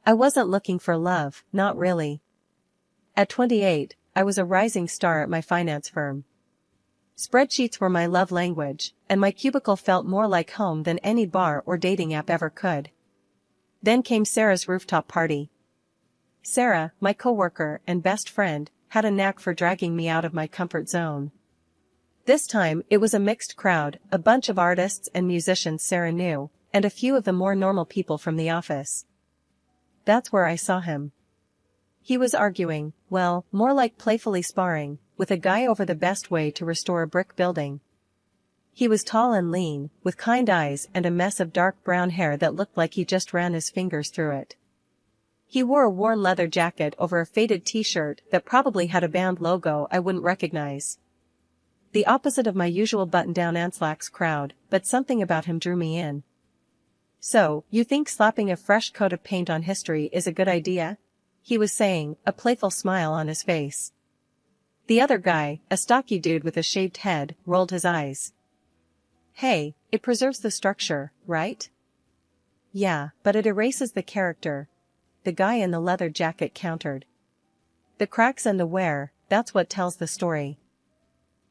I wasn't looking for love, not really. At 28, I was a rising star at my finance firm. Spreadsheets were my love language, and my cubicle felt more like home than any bar or dating app ever could. Then came Sarah's rooftop party. Sarah, my coworker and best friend, had a knack for dragging me out of my comfort zone. This time, it was a mixed crowd, a bunch of artists and musicians Sarah knew, and a few of the more normal people from the office. That's where I saw him. He was arguing, well, more like playfully sparring, with a guy over the best way to restore a brick building. He was tall and lean, with kind eyes and a mess of dark brown hair that looked like he just ran his fingers through it. He wore a worn leather jacket over a faded t-shirt that probably had a band logo I wouldn't recognize. The opposite of my usual button-down and slacks crowd, but something about him drew me in. So, you think slapping a fresh coat of paint on history is a good idea? He was saying, a playful smile on his face. The other guy, a stocky dude with a shaved head, rolled his eyes. Hey, it preserves the structure, right? Yeah, but it erases the character, the guy in the leather jacket countered. The cracks and the wear, that's what tells the story.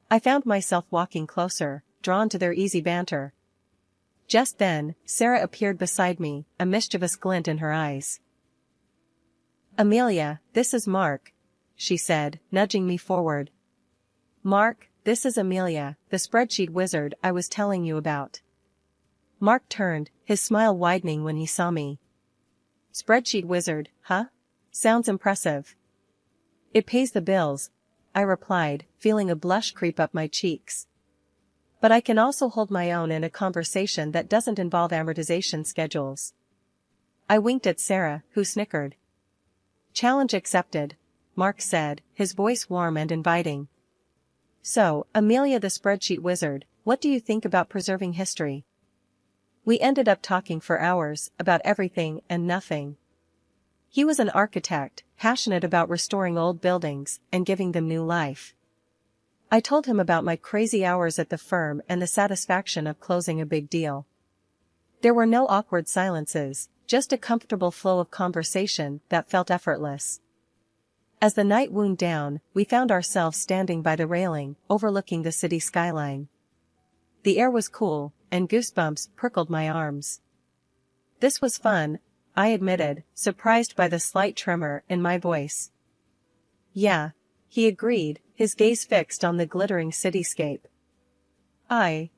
I found myself walking closer, drawn to their easy banter. Just then, Sarah appeared beside me, a mischievous glint in her eyes. Amelia, this is Mark, she said, nudging me forward. Mark, this is Amelia, the spreadsheet wizard I was telling you about. Mark turned, his smile widening when he saw me. Spreadsheet wizard, huh? Sounds impressive. It pays the bills, I replied, feeling a blush creep up my cheeks. But I can also hold my own in a conversation that doesn't involve amortization schedules. I winked at Sarah, who snickered. Challenge accepted, Mark said, his voice warm and inviting. So, Amelia the spreadsheet wizard, what do you think about preserving history? We ended up talking for hours, about everything and nothing. He was an architect, passionate about restoring old buildings and giving them new life. I told him about my crazy hours at the firm and the satisfaction of closing a big deal. There were no awkward silences, just a comfortable flow of conversation that felt effortless. As the night wound down, we found ourselves standing by the railing, overlooking the city skyline. The air was cool, and goosebumps prickled my arms. This was fun, I admitted, surprised by the slight tremor in my voice. Yeah, he agreed, his gaze fixed on the glittering cityscape. I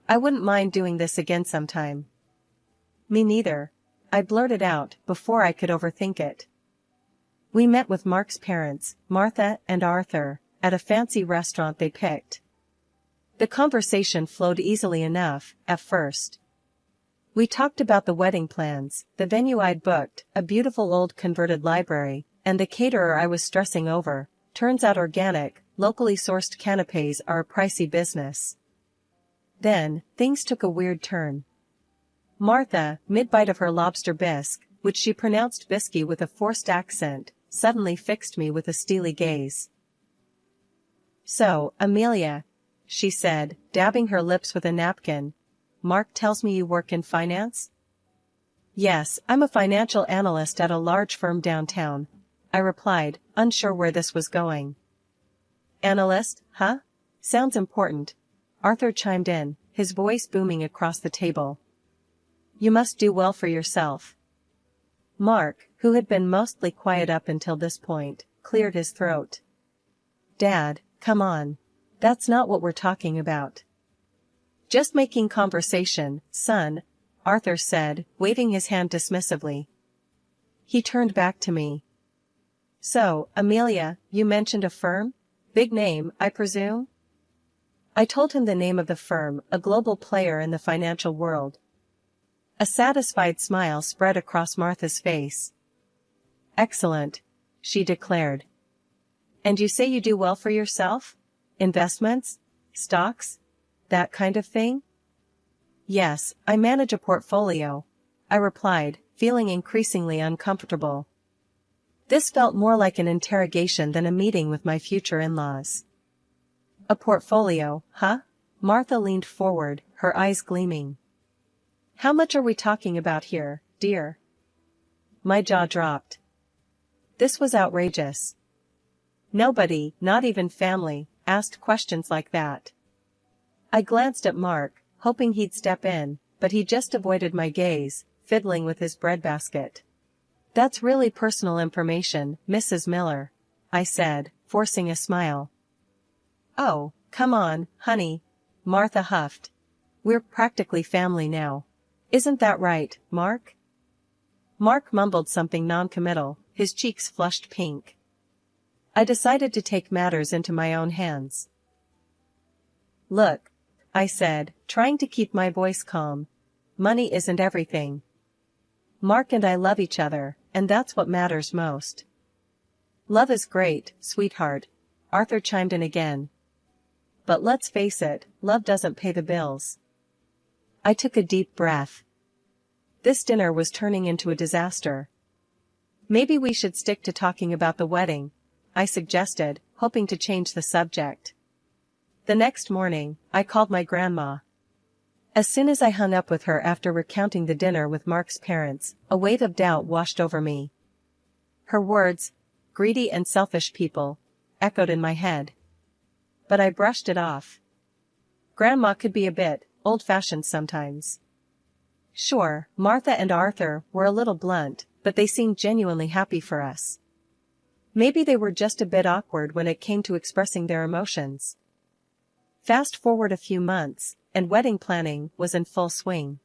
wouldn't mind doing this again sometime. Me neither, I blurted out, before I could overthink it. We met with Mark's parents, Martha and Arthur, at a fancy restaurant they picked. The conversation flowed easily enough, at first. We talked about the wedding plans, the venue I'd booked, a beautiful old converted library, and the caterer I was stressing over. Turns out organic, locally sourced canapés are a pricey business. Then, things took a weird turn. Martha, mid-bite of her lobster bisque, which she pronounced bisky with a forced accent, suddenly fixed me with a steely gaze. So, Amelia, she said, dabbing her lips with a napkin, Mark tells me you work in finance? Yes, I'm a financial analyst at a large firm downtown, I replied, unsure where this was going. Analyst, huh? Sounds important, Arthur chimed in, his voice booming across the table. You must do well for yourself. Mark, who had been mostly quiet up until this point, cleared his throat. Dad, come on. That's not what we're talking about. Just making conversation, son, Arthur said, waving his hand dismissively. He turned back to me. So, Amelia, you mentioned a firm? Big name, I presume? I told him the name of the firm, a global player in the financial world. A satisfied smile spread across Martha's face. Excellent, she declared. And you say you do well for yourself? Investments? Stocks? That kind of thing? Yes, I manage a portfolio, I replied, feeling increasingly uncomfortable. This felt more like an interrogation than a meeting with my future in-laws. A portfolio, huh? Martha leaned forward, her eyes gleaming. How much are we talking about here, dear? My jaw dropped. This was outrageous. Nobody, not even family, asked questions like that. I glanced at Mark, hoping he'd step in, but he just avoided my gaze, fiddling with his breadbasket. That's really personal information, Mrs. Miller, I said, forcing a smile. Oh, come on, honey, Martha huffed. We're practically family now. Isn't that right, Mark? Mark mumbled something non-committal, his cheeks flushed pink. I decided to take matters into my own hands. Look, I said, trying to keep my voice calm. Money isn't everything. Mark and I love each other, and that's what matters most. Love is great, sweetheart, Arthur chimed in again. But let's face it, love doesn't pay the bills. I took a deep breath. This dinner was turning into a disaster. Maybe we should stick to talking about the wedding, I suggested, hoping to change the subject. The next morning, I called my grandma. As soon as I hung up with her after recounting the dinner with Mark's parents, a wave of doubt washed over me. Her words, greedy and selfish people, echoed in my head. But I brushed it off. Grandma could be a bit old-fashioned sometimes. Sure, Martha and Arthur were a little blunt, but they seemed genuinely happy for us. Maybe they were just a bit awkward when it came to expressing their emotions. Fast forward a few months, and wedding planning was in full swing.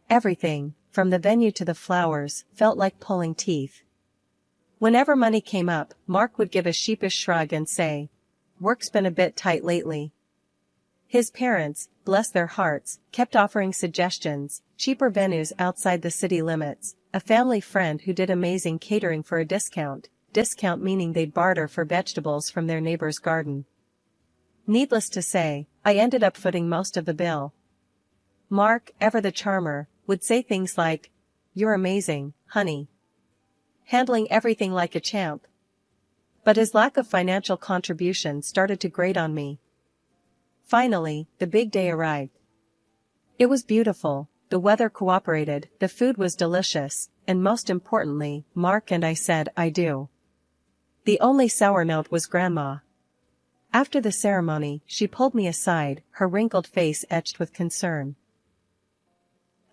Everything, from the venue to the flowers, felt like pulling teeth. Whenever money came up, Mark would give a sheepish shrug and say, "Work's been a bit tight lately." His parents, bless their hearts, kept offering suggestions, cheaper venues outside the city limits, a family friend who did amazing catering for a discount meaning they'd barter for vegetables from their neighbor's garden. Needless to say, I ended up footing most of the bill. Mark, ever the charmer, would say things like, "You're amazing, honey," handling everything like a champ. But his lack of financial contribution started to grate on me. Finally, the big day arrived. It was beautiful, the weather cooperated, the food was delicious, and most importantly, Mark and I said "I do." The only sour note was Grandma. After the ceremony, she pulled me aside, her wrinkled face etched with concern.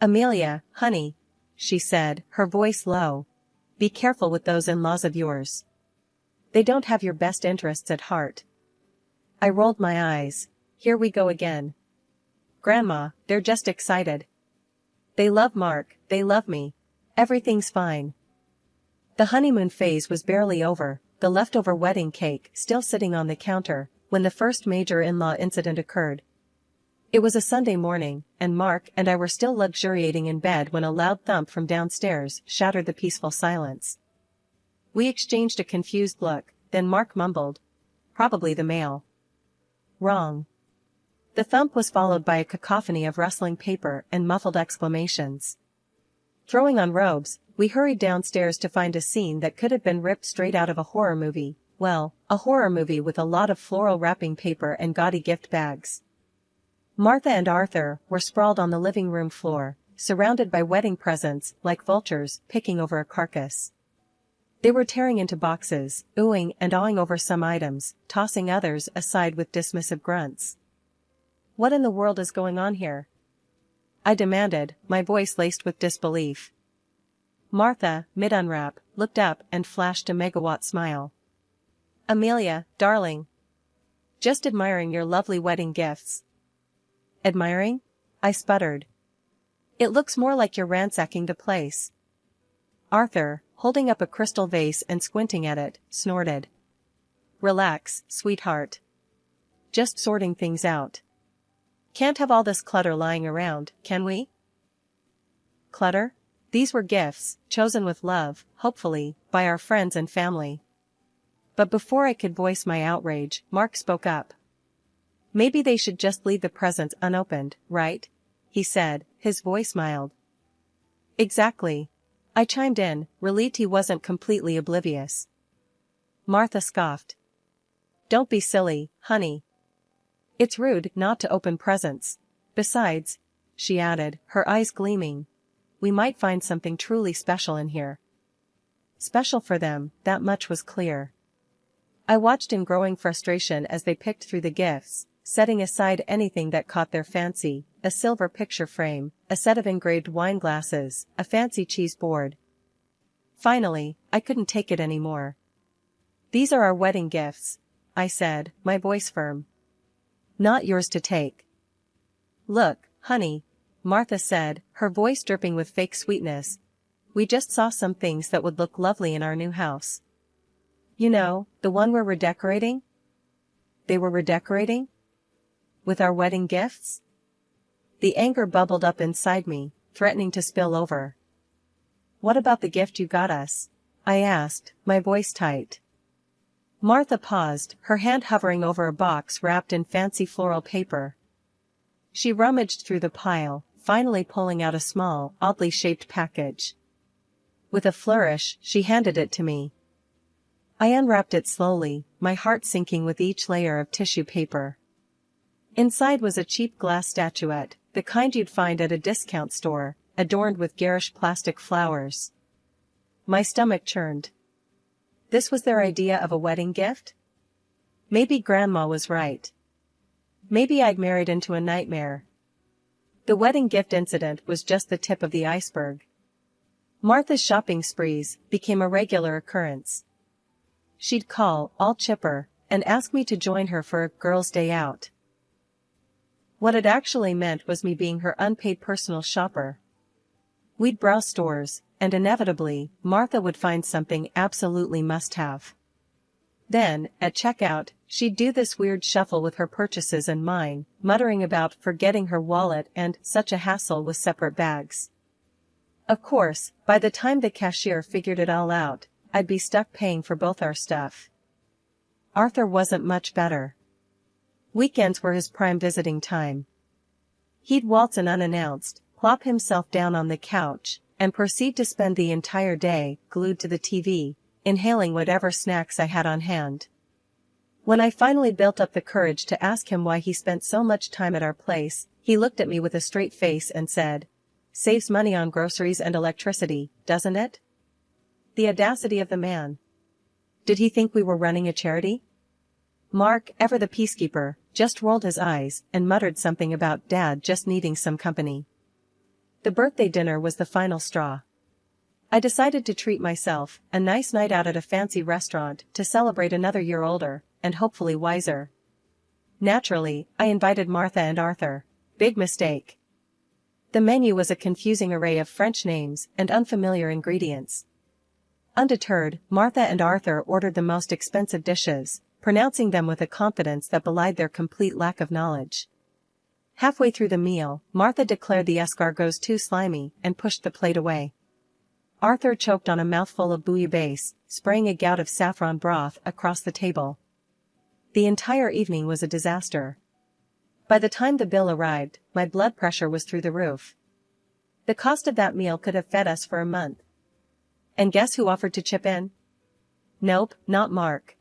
"Amelia, honey," she said, her voice low, "be careful with those in-laws of yours. They don't have your best interests at heart." I rolled my eyes. Here we go again. "Grandma, they're just excited. They love Mark, they love me. Everything's fine." The honeymoon phase was barely over, the leftover wedding cake still sitting on the counter, when the first major in-law incident occurred. It was a Sunday morning, and Mark and I were still luxuriating in bed when a loud thump from downstairs shattered the peaceful silence. We exchanged a confused look, then Mark mumbled, "Probably the mail." Wrong. The thump was followed by a cacophony of rustling paper and muffled exclamations. Throwing on robes, we hurried downstairs to find a scene that could have been ripped straight out of a horror movie. Well, a horror movie with a lot of floral wrapping paper and gaudy gift bags. Martha and Arthur were sprawled on the living room floor, surrounded by wedding presents, like vultures picking over a carcass. They were tearing into boxes, oohing and awing over some items, tossing others aside with dismissive grunts. "What in the world is going on here?" I demanded, my voice laced with disbelief. Martha, mid-unwrap, looked up and flashed a megawatt smile. "Amelia, darling. Just admiring your lovely wedding gifts." "Admiring?" I sputtered. "It looks more like you're ransacking the place." Arthur, holding up a crystal vase and squinting at it, snorted. "Relax, sweetheart. Just sorting things out. Can't have all this clutter lying around, can we?" Clutter? These were gifts, chosen with love, hopefully, by our friends and family. But before I could voice my outrage, Mark spoke up. "Maybe they should just leave the presents unopened, right?" he said, his voice mild. "Exactly," I chimed in, relieved he wasn't completely oblivious. Martha scoffed. "Don't be silly, honey. It's rude not to open presents. Besides," she added, her eyes gleaming, "we might find something truly special in here." special for them, that much was clear. I watched in growing frustration as they picked through the gifts, setting aside anything that caught their fancy, a silver picture frame, a set of engraved wine glasses, a fancy cheese board. Finally, I couldn't take it anymore. "These are our wedding gifts," I said, my voice firm. "Not yours to take." "Look, honey," Martha said, her voice dripping with fake sweetness. "We just saw some things that would look lovely in our new house. You know, the one we're redecorating." They were redecorating? With our wedding gifts? The anger bubbled up inside me, threatening to spill over. "What about the gift you got us?" I asked, my voice tight. Martha paused, her hand hovering over a box wrapped in fancy floral paper. She rummaged through the pile, finally pulling out a small, oddly shaped package. With a flourish, she handed it to me. I unwrapped it slowly, my heart sinking with each layer of tissue paper. Inside was a cheap glass statuette, the kind you'd find at a discount store, adorned with garish plastic flowers. My stomach churned. This was their idea of a wedding gift? Maybe Grandma was right. Maybe I'd married into a nightmare. The wedding gift incident was just the tip of the iceberg. Martha's shopping sprees became a regular occurrence. She'd call, all chipper, and ask me to join her for a girls' day out. What it actually meant was me being her unpaid personal shopper. We'd browse stores, and inevitably, Martha would find something absolutely must-have. Then, at checkout, she'd do this weird shuffle with her purchases and mine, muttering about forgetting her wallet and such a hassle with separate bags. Of course, by the time the cashier figured it all out, I'd be stuck paying for both our stuff. Arthur wasn't much better. Weekends were his prime visiting time. He'd waltz in unannounced, plop himself down on the couch, and proceed to spend the entire day glued to the TV, inhaling whatever snacks I had on hand. When I finally built up the courage to ask him why he spent so much time at our place, he looked at me with a straight face and said, "Saves money on groceries and electricity, doesn't it?" The audacity of the man. Did he think we were running a charity? Mark, ever the peacekeeper, just rolled his eyes and muttered something about Dad just needing some company. The birthday dinner was the final straw. I decided to treat myself, a nice night out at a fancy restaurant, to celebrate another year older, and hopefully wiser. Naturally, I invited Martha and Arthur. Big mistake. The menu was a confusing array of French names and unfamiliar ingredients. Undeterred, Martha and Arthur ordered the most expensive dishes, pronouncing them with a confidence that belied their complete lack of knowledge. Halfway through the meal, Martha declared the escargots too slimy and pushed the plate away. Arthur choked on a mouthful of bouillabaisse, spraying a gout of saffron broth across the table. The entire evening was a disaster. By the time the bill arrived, my blood pressure was through the roof. The cost of that meal could have fed us for a month. And guess who offered to chip in? Nope, not Mark.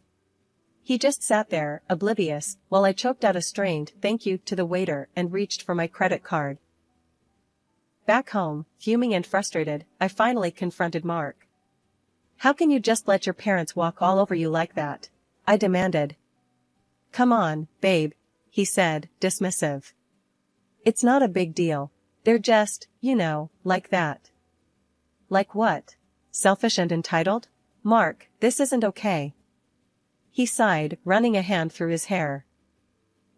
He just sat there, oblivious, while I choked out a strained thank you to the waiter and reached for my credit card. Back home, fuming and frustrated, I finally confronted Mark. "How can you just let your parents walk all over you like that?" I demanded. "Come on, babe," he said, dismissive. "It's not a big deal. They're just, like that." Like what? Selfish and entitled? Mark, this isn't okay. He sighed, running a hand through his hair.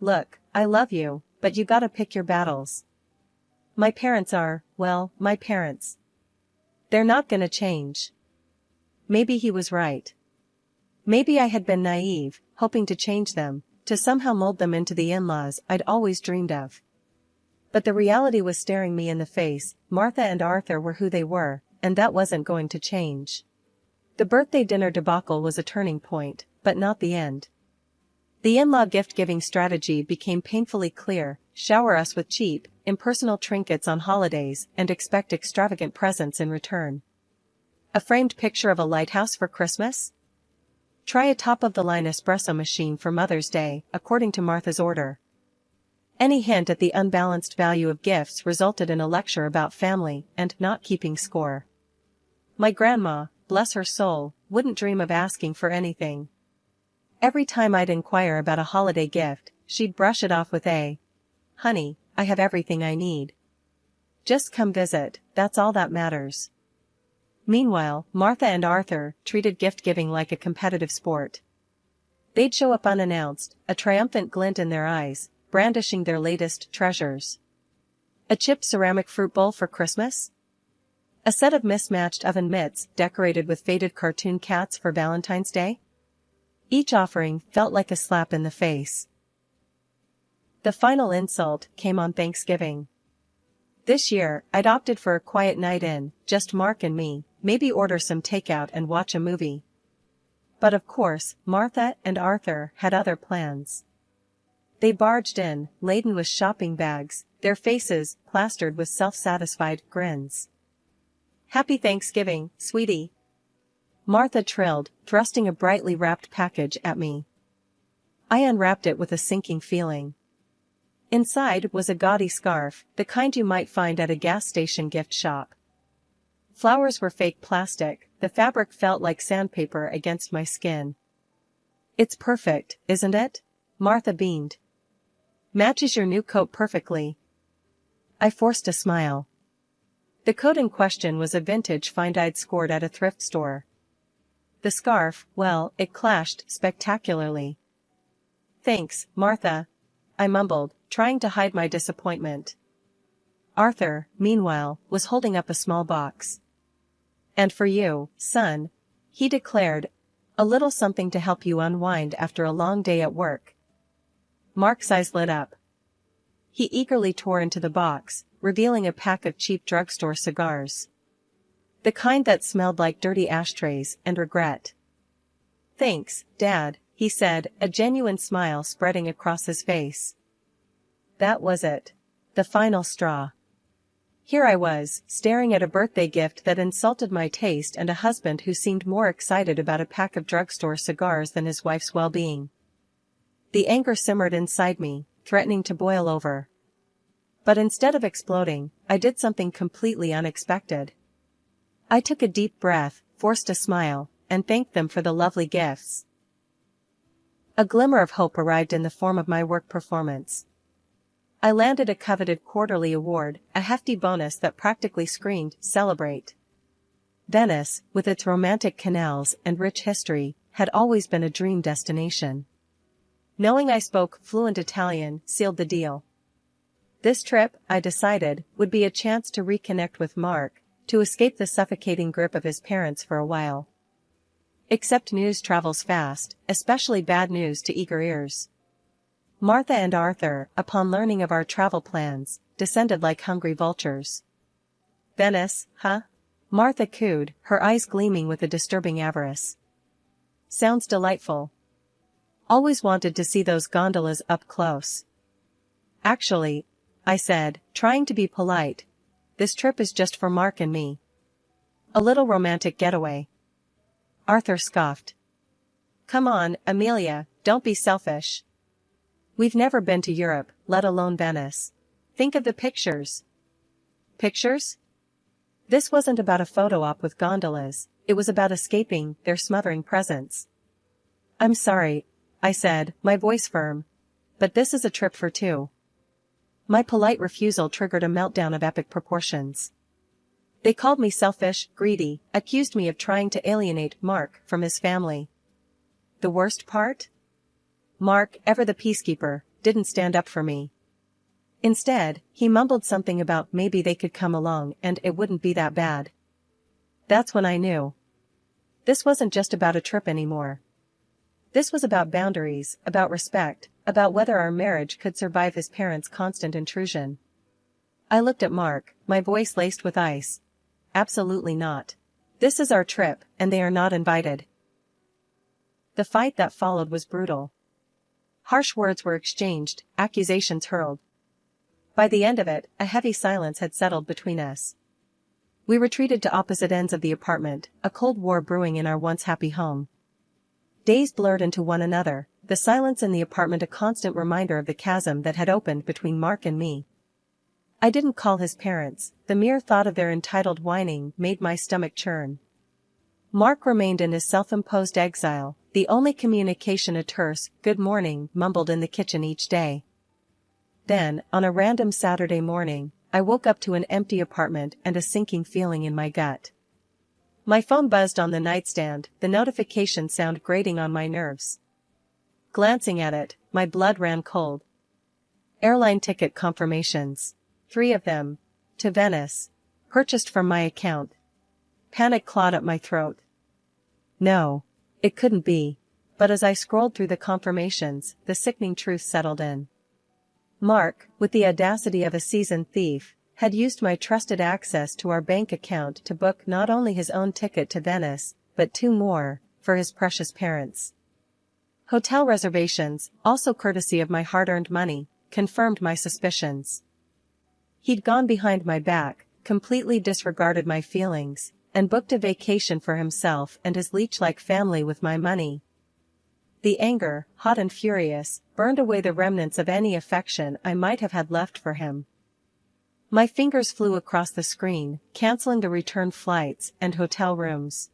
"Look, I love you, but you gotta pick your battles. My parents are, well, my parents. They're not gonna change." Maybe he was right. Maybe I had been naive, hoping to change them, to somehow mold them into the in-laws I'd always dreamed of. But the reality was staring me in the face. Martha and Arthur were who they were, and that wasn't going to change. The birthday dinner debacle was a turning point, but not the end. The in-law gift-giving strategy became painfully clear: shower us with cheap, impersonal trinkets on holidays and expect extravagant presents in return. A framed picture of a lighthouse for Christmas? Try a top-of-the-line espresso machine for Mother's Day, according to Martha's order. Any hint at the unbalanced value of gifts resulted in a lecture about family and not keeping score. My grandma, bless her soul, wouldn't dream of asking for anything. Every time I'd inquire about a holiday gift, she'd brush it off with "Honey, I have everything I need. Just come visit, that's all that matters." Meanwhile, Martha and Arthur treated gift-giving like a competitive sport. They'd show up unannounced, a triumphant glint in their eyes, brandishing their latest treasures. A chipped ceramic fruit bowl for Christmas? A set of mismatched oven mitts decorated with faded cartoon cats for Valentine's Day? Each offering felt like a slap in the face. The final insult came on Thanksgiving. This year, I'd opted for a quiet night in, just Mark and me, maybe order some takeout and watch a movie. But of course, Martha and Arthur had other plans. They barged in, laden with shopping bags, their faces plastered with self-satisfied grins. "Happy Thanksgiving, sweetie," Martha trilled, thrusting a brightly wrapped package at me. I unwrapped it with a sinking feeling. Inside was a gaudy scarf, the kind you might find at a gas station gift shop. Flowers were fake plastic, the fabric felt like sandpaper against my skin. "It's perfect, isn't it?" Martha beamed. "Matches your new coat perfectly." I forced a smile. The coat in question was a vintage find I'd scored at a thrift store. The scarf, well, it clashed spectacularly. "Thanks, Martha," I mumbled, trying to hide my disappointment. Arthur, meanwhile, was holding up a small box. "And for you, son," he declared, "a little something to help you unwind after a long day at work." Mark's eyes lit up. He eagerly tore into the box, revealing a pack of cheap drugstore cigars. The kind that smelled like dirty ashtrays and regret. "Thanks, Dad," he said, a genuine smile spreading across his face. That was it. The final straw. Here I was, staring at a birthday gift that insulted my taste and a husband who seemed more excited about a pack of drugstore cigars than his wife's well-being. The anger simmered inside me, threatening to boil over. But instead of exploding, I did something completely unexpected. I took a deep breath, forced a smile, and thanked them for the lovely gifts. A glimmer of hope arrived in the form of my work performance. I landed a coveted quarterly award, a hefty bonus that practically screamed, "Celebrate." Venice, with its romantic canals and rich history, had always been a dream destination. Knowing I spoke fluent Italian sealed the deal. This trip, I decided, would be a chance to reconnect with Mark, to escape the suffocating grip of his parents for a while. Except news travels fast, especially bad news to eager ears. Martha and Arthur, upon learning of our travel plans, descended like hungry vultures. "Venice, huh?" Martha cooed, her eyes gleaming with a disturbing avarice. "Sounds delightful. Always wanted to see those gondolas up close." "Actually," I said, trying to be polite, "this trip is just for Mark and me. A little romantic getaway." Arthur scoffed. "Come on, Amelia, don't be selfish. We've never been to Europe, let alone Venice. Think of the pictures." Pictures? This wasn't about a photo op with gondolas, it was about escaping their smothering presence. "I'm sorry," I said, my voice firm, "but this is a trip for two." My polite refusal triggered a meltdown of epic proportions. They called me selfish, greedy, accused me of trying to alienate Mark from his family. The worst part? Mark, ever the peacekeeper, didn't stand up for me. Instead, he mumbled something about maybe they could come along and it wouldn't be that bad. That's when I knew. This wasn't just about a trip anymore. This was about boundaries, about respect, about whether our marriage could survive his parents' constant intrusion. I looked at Mark, my voice laced with ice. "Absolutely not. This is our trip, and they are not invited." The fight that followed was brutal. Harsh words were exchanged, accusations hurled. By the end of it, a heavy silence had settled between us. We retreated to opposite ends of the apartment, a cold war brewing in our once happy home. Days blurred into one another, the silence in the apartment a constant reminder of the chasm that had opened between Mark and me. I didn't call his parents, the mere thought of their entitled whining made my stomach churn. Mark remained in his self-imposed exile, the only communication a terse, "good morning," mumbled in the kitchen each day. Then, on a random Saturday morning, I woke up to an empty apartment and a sinking feeling in my gut. My phone buzzed on the nightstand, the notification sound grating on my nerves. Glancing at it, my blood ran cold. Airline ticket confirmations. 3 of them. To Venice. Purchased from my account. Panic clawed at my throat. No. It couldn't be. But as I scrolled through the confirmations, the sickening truth settled in. Mark, with the audacity of a seasoned thief, had used my trusted access to our bank account to book not only his own ticket to Venice, but 2 more, for his precious parents. Hotel reservations, also courtesy of my hard-earned money, confirmed my suspicions. He'd gone behind my back, completely disregarded my feelings, and booked a vacation for himself and his leech-like family with my money. The anger, hot and furious, burned away the remnants of any affection I might have had left for him. My fingers flew across the screen, canceling the return flights and hotel rooms.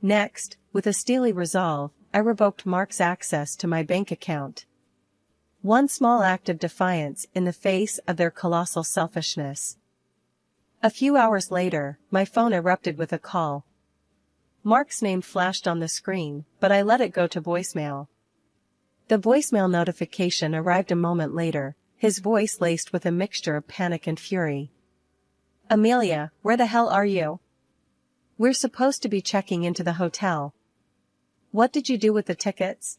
Next, with a steely resolve, I revoked Mark's access to my bank account. One small act of defiance in the face of their colossal selfishness. A few hours later, my phone erupted with a call. Mark's name flashed on the screen, but I let it go to voicemail. The voicemail notification arrived a moment later, his voice laced with a mixture of panic and fury. "Amelia, where the hell are you? We're supposed to be checking into the hotel. What did you do with the tickets?"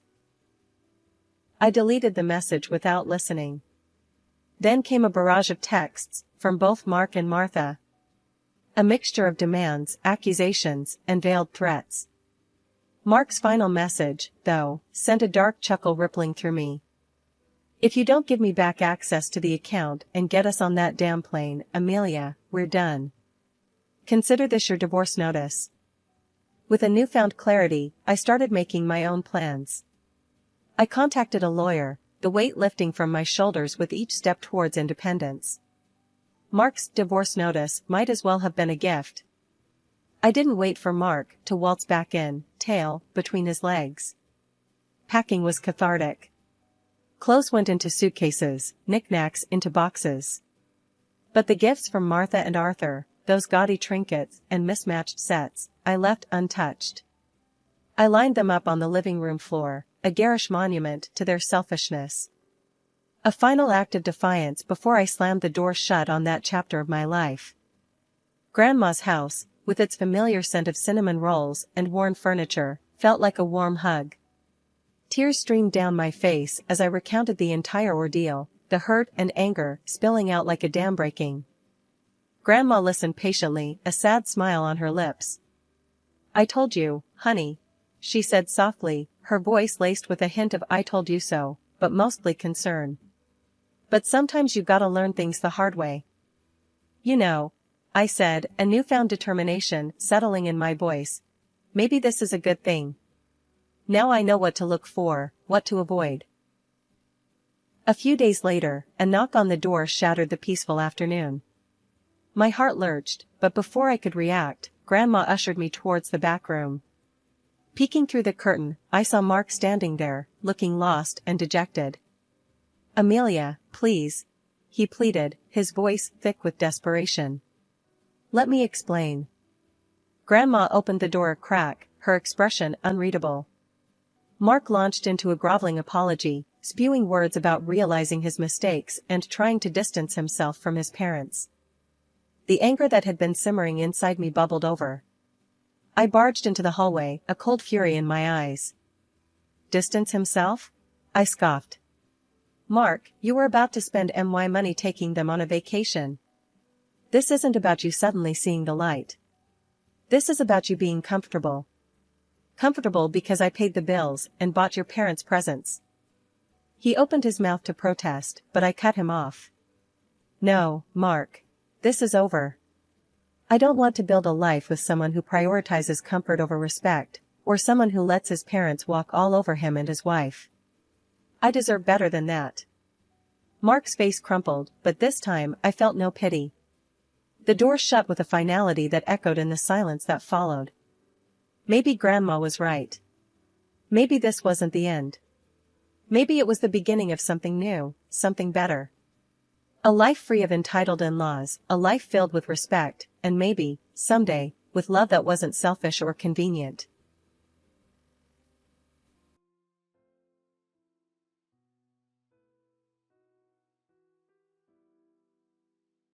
I deleted the message without listening. Then came a barrage of texts, from both Mark and Martha. A mixture of demands, accusations, and veiled threats. Mark's final message, though, sent a dark chuckle rippling through me. "If you don't give me back access to the account and get us on that damn plane, Amelia, we're done. Consider this your divorce notice." With a newfound clarity, I started making my own plans. I contacted a lawyer, the weight lifting from my shoulders with each step towards independence. Mark's divorce notice might as well have been a gift. I didn't wait for Mark to waltz back in, tail between his legs. Packing was cathartic. Clothes went into suitcases, knickknacks into boxes. But the gifts from Martha and Arthur, those gaudy trinkets and mismatched sets, I left untouched. I lined them up on the living room floor, a garish monument to their selfishness. A final act of defiance before I slammed the door shut on that chapter of my life. Grandma's house, with its familiar scent of cinnamon rolls and worn furniture, felt like a warm hug. Tears streamed down my face as I recounted the entire ordeal, the hurt and anger spilling out like a dam breaking. Grandma listened patiently, a sad smile on her lips. "I told you, honey," she said softly, her voice laced with a hint of "I told you so," but mostly concern. "But sometimes you gotta learn things the hard way." "You know," I said, a newfound determination settling in my voice. "Maybe this is a good thing. Now I know what to look for, what to avoid." A few days later, a knock on the door shattered the peaceful afternoon. My heart lurched, but before I could react, Grandma ushered me towards the back room. Peeking through the curtain, I saw Mark standing there, looking lost and dejected. "Amelia, please," he pleaded, his voice thick with desperation. "Let me explain." Grandma opened the door a crack, her expression unreadable. Mark launched into a groveling apology, spewing words about realizing his mistakes and trying to distance himself from his parents. The anger that had been simmering inside me bubbled over. I barged into the hallway, a cold fury in my eyes. "Distance himself?" I scoffed. "Mark, you were about to spend my money taking them on a vacation. This isn't about you suddenly seeing the light. This is about you being comfortable. Comfortable because I paid the bills and bought your parents presents." He opened his mouth to protest, but I cut him off. "No, Mark. This is over. I don't want to build a life with someone who prioritizes comfort over respect, or someone who lets his parents walk all over him and his wife. I deserve better than that." Mark's face crumpled, but this time I felt no pity. The door shut with a finality that echoed in the silence that followed. Maybe Grandma was right. Maybe this wasn't the end. Maybe it was the beginning of something new, something better. A life free of entitled in-laws, a life filled with respect, and maybe, someday, with love that wasn't selfish or convenient.